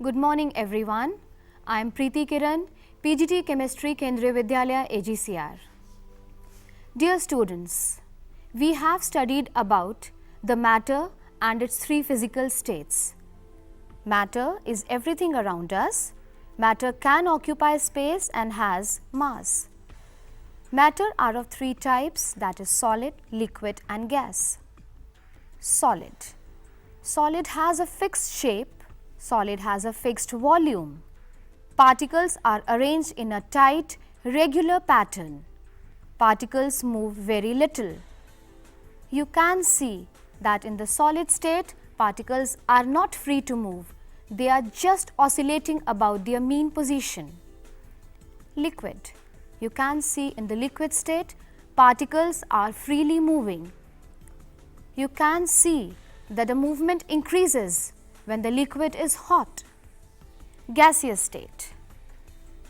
Good morning everyone. I am Preeti Kiran, PGT Chemistry Kendriya Vidyalaya AGCR. Dear students, we have studied about the matter and its three physical states. Matter is everything around us. Matter can occupy space and has mass. Matter are of three types, that is solid, liquid and gas. Solid. Solid has a fixed shape. Solid has a fixed volume. Particles are arranged in a tight, regular pattern. Particles move very little. You can see that in the solid state, particles are not free to move. They are just oscillating about their mean position. Liquid. You can see in the liquid state, particles are freely moving. You can see that the movement increases when the liquid is hot. Gaseous state.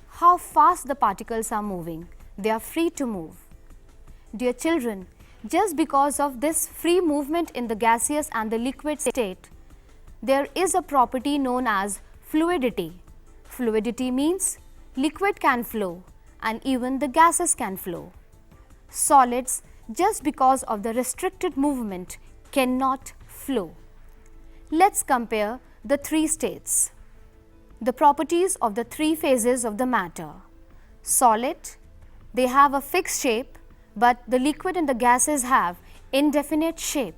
How fast the particles are moving, they are free to move. Dear children, just because of this free movement in the gaseous and the liquid state, there is a property known as fluidity. Fluidity means liquid can flow and even the gases can flow. Solids, just because of the restricted movement, cannot flow. Let's compare the three states. The properties of the three phases of the matter. Solid, they have a fixed shape, but the liquid and the gases have indefinite shape.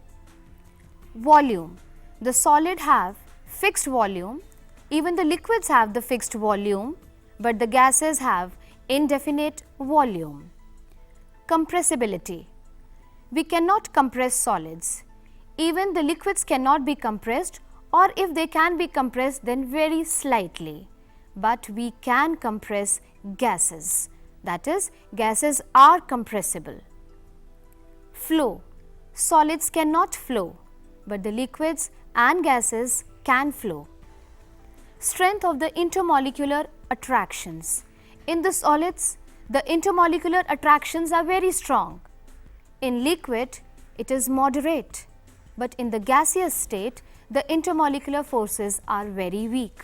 Volume, the solid have fixed volume, even the liquids have the fixed volume, but the gases have indefinite volume. Compressibility, we cannot compress solids. Even the liquids cannot be compressed, or if they can be compressed, then very slightly. But we can compress gases. That is, gases are compressible. Flow. Solids cannot flow, but the liquids and gases can flow. Strength of the intermolecular attractions. In the solids, the intermolecular attractions are very strong. In liquid, it is moderate. But in the gaseous state, the intermolecular forces are very weak.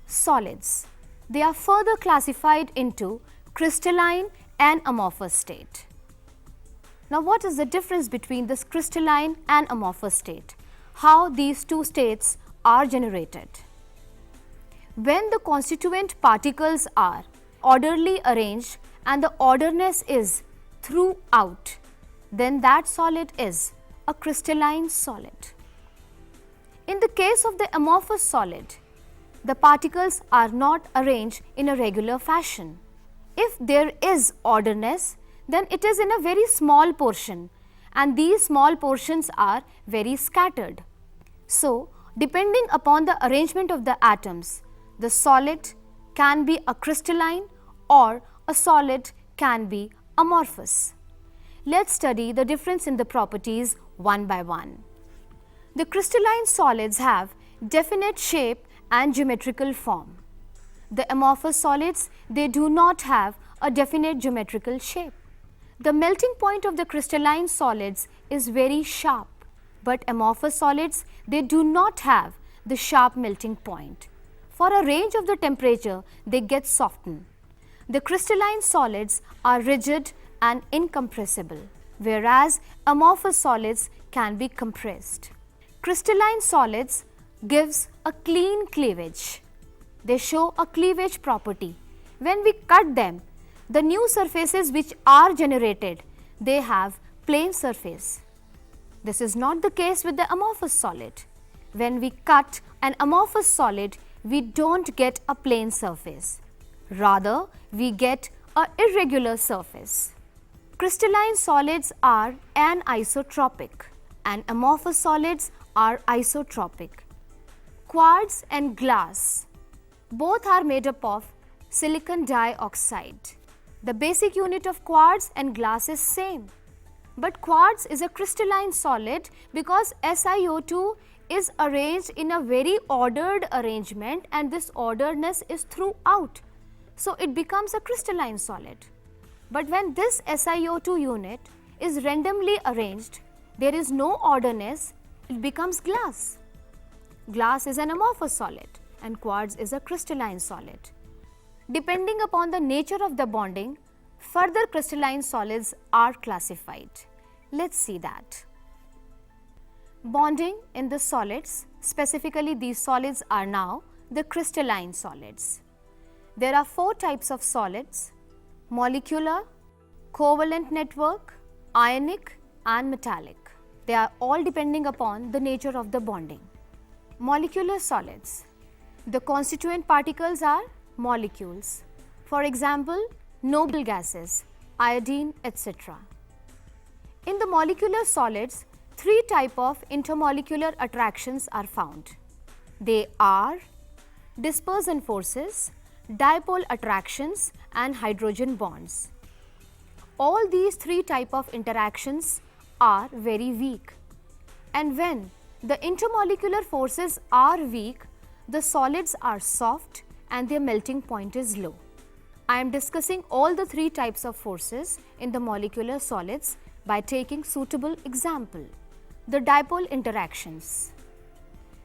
Solids. They are further classified into crystalline and amorphous state. Now, what is the difference between this crystalline and amorphous state? How these two states are generated? When the constituent particles are orderly arranged and the orderness is throughout, then that solid is a crystalline solid. In the case of the amorphous solid, the particles are not arranged in a regular fashion. If there is orderness, then it is in a very small portion, and these small portions are very scattered. So, depending upon the arrangement of the atoms, the solid can be a crystalline or a solid can be amorphous. Let's study the difference in the properties one by one. The crystalline solids have definite shape and geometrical form. The amorphous solids, they do not have a definite geometrical shape. The melting point of the crystalline solids is very sharp, but amorphous solids, they do not have the sharp melting point. For a range of the temperature, they get softened. The crystalline solids are rigid and incompressible, whereas amorphous solids can be compressed. Crystalline solids gives a clean cleavage. They show a cleavage property. When we cut them, the new surfaces which are generated, they have plane surface. This is not the case with the amorphous solid. When we cut an amorphous solid, we don't get a plane surface. Rather, we get an irregular surface. Crystalline solids are anisotropic and amorphous solids are isotropic. Quartz and glass, both are made up of silicon dioxide. The basic unit of quartz and glass is same. But quartz is a crystalline solid because SiO2 is arranged in a very ordered arrangement and this orderedness is throughout. So it becomes a crystalline solid. But when this SiO2 unit is randomly arranged, there is no orderness, it becomes glass. Glass is an amorphous solid. and quartz is a crystalline solid. Depending upon the nature of the bonding, further crystalline solids are classified. Let's see that. Bonding in the solids, specifically these solids are now the crystalline solids. There are 4 types of solids: molecular, covalent network, ionic and metallic. They are all depending upon the nature of the bonding. Molecular solids. The constituent particles are molecules. For example, noble gases, iodine, etc. In the molecular solids, 3 types of intermolecular attractions are found. They are dispersion forces, dipole attractions and hydrogen bonds. All these 3 types of interactions are very weak, and when the intermolecular forces are weak, the solids are soft and their melting point is low. I am discussing all the 3 types of forces in the molecular solids by taking suitable example. The dipole interactions.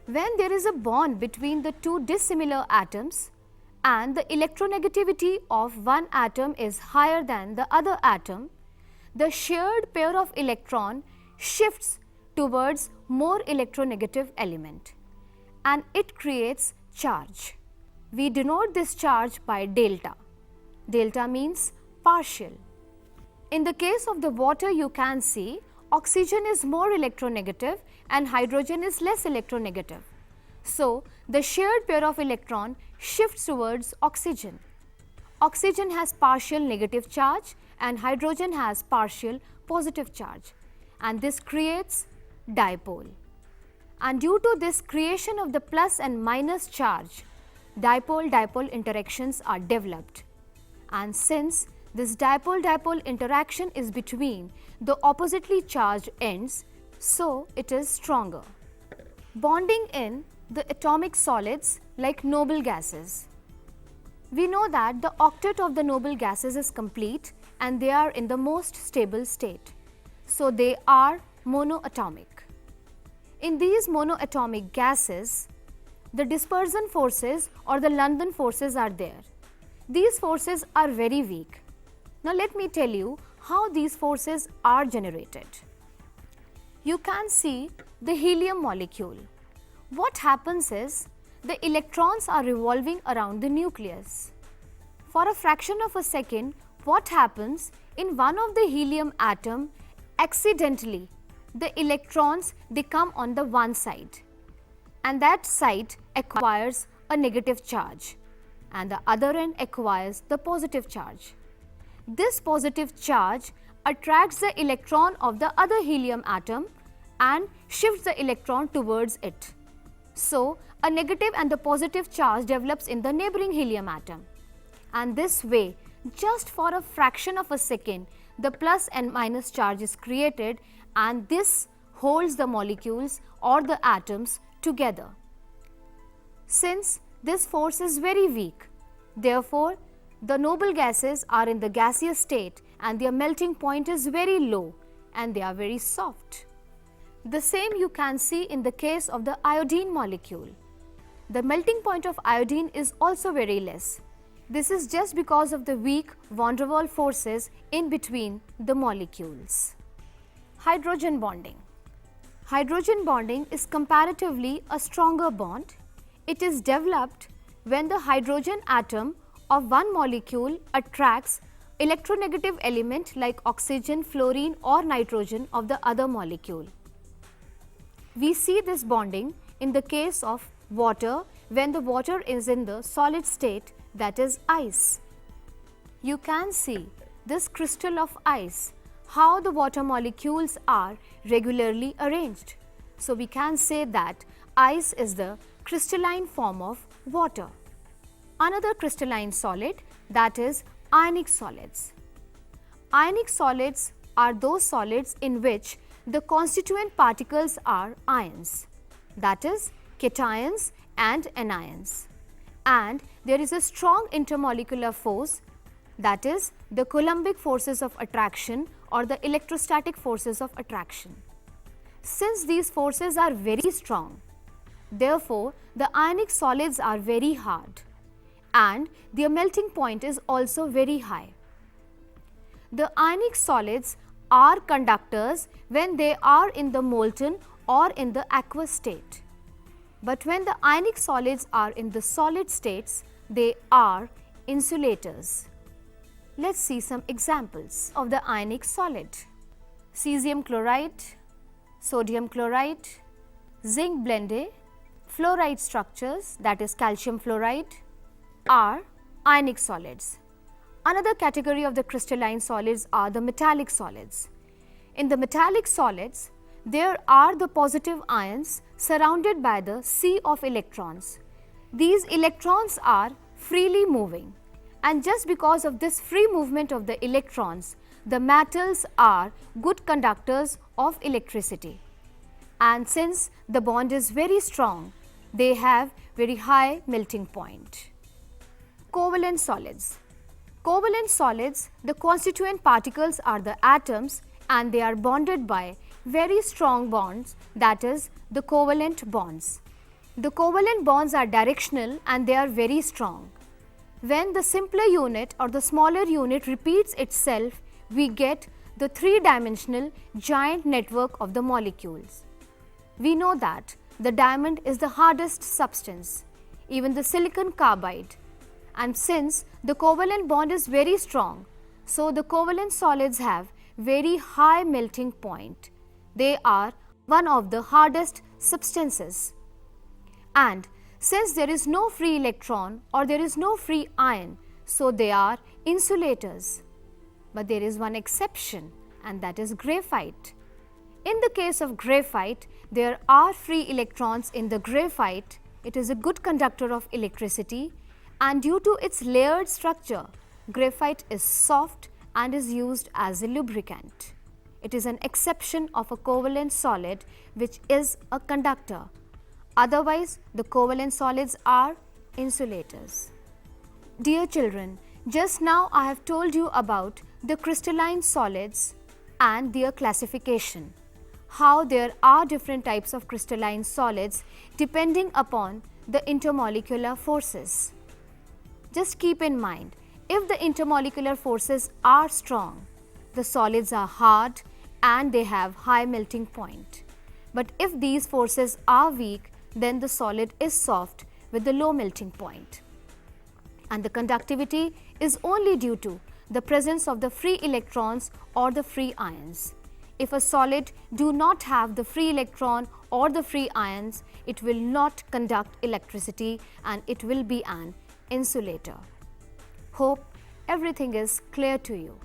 When there is a bond between the 2 dissimilar atoms and the electronegativity of one atom is higher than the other atom, the shared pair of electron shifts towards more electronegative element and it creates charge. We denote this charge by delta. Delta means partial. In the case of the water, you can see oxygen is more electronegative and hydrogen is less electronegative. So, the shared pair of electron shifts towards oxygen. Oxygen has partial negative charge and hydrogen has partial positive charge, and this creates dipole. And due to this creation of the plus and minus charge, dipole-dipole interactions are developed. And since this dipole-dipole interaction is between the oppositely charged ends, so it is stronger. Bonding in the atomic solids like noble gases. We know that the octet of the noble gases is complete and they are in the most stable state. So they are monoatomic. In these monoatomic gases, the dispersion forces or the London forces are there. These forces are very weak. Now let me tell you how these forces are generated. You can see the helium molecule. What happens is the electrons are revolving around the nucleus. For a fraction of a second, what happens in one of the helium atom, accidentally the electrons they come on the one side and that side acquires a negative charge and the other end acquires the positive charge. This positive charge attracts the electron of the other helium atom and shifts the electron towards it. So, a negative and the positive charge develops in the neighboring helium atom, and this way, just for a fraction of a second, the plus and minus charge is created and this holds the molecules or the atoms together. Since this force is very weak, therefore, the noble gases are in the gaseous state and their melting point is very low and they are very soft. The same you can see in the case of the iodine molecule. The melting point of iodine is also very less. This is just because of the weak van der Waals forces in between the molecules. Hydrogen bonding. Hydrogen bonding is comparatively a stronger bond. It is developed when the hydrogen atom of one molecule attracts electronegative element like oxygen, fluorine or nitrogen of the other molecule. We see this bonding in the case of water when the water is in the solid state, that is ice. You can see this crystal of ice, how the water molecules are regularly arranged. So we can say that ice is the crystalline form of water. Another crystalline solid, that is ionic solids. Ionic solids are those solids in which the constituent particles are ions, that is cations and anions, and there is a strong intermolecular force, that is the Coulombic forces of attraction or the electrostatic forces of attraction. Since these forces are very strong, Therefore, the ionic solids are very hard and their melting point is also very high. The ionic solids are conductors when they are in the molten or in the aqueous state. But when the ionic solids are in the solid states, they are insulators. Let's see some examples of the ionic solid. Cesium chloride, sodium chloride, zinc blende, fluoride structures, that is calcium fluoride, are ionic solids. Another category of the crystalline solids are the metallic solids. In the metallic solids, there are the positive ions surrounded by the sea of electrons. These electrons are freely moving, and just because of this free movement of the electrons, the metals are good conductors of electricity. And since the bond is very strong, they have very high melting point. Covalent solids. Covalent solids, the constituent particles are the atoms and they are bonded by very strong bonds, that is the covalent bonds. The covalent bonds are directional and they are very strong. When the simpler unit or the smaller unit repeats itself, we get the three-dimensional giant network of the molecules. We know that the diamond is the hardest substance, even the silicon carbide. And since the covalent bond is very strong, so the covalent solids have very high melting point. They are one of the hardest substances. And since there is no free electron or there is no free ion, so they are insulators. But there is one exception, and that is graphite. In the case of graphite, there are free electrons in the graphite. It is a good conductor of electricity, and due to its layered structure, graphite is soft and is used as a lubricant. It is an exception of a covalent solid which is a conductor. Otherwise, the covalent solids are insulators. Dear children, just now I have told you about the crystalline solids and their classification. How there are different types of crystalline solids depending upon the intermolecular forces. Just keep in mind, if the intermolecular forces are strong, the solids are hard and they have high melting point. But if these forces are weak, then the solid is soft with the low melting point. And the conductivity is only due to the presence of the free electrons or the free ions. If a solid do not have the free electron or the free ions, it will not conduct electricity and it will be an insulator. Hope everything is clear to you.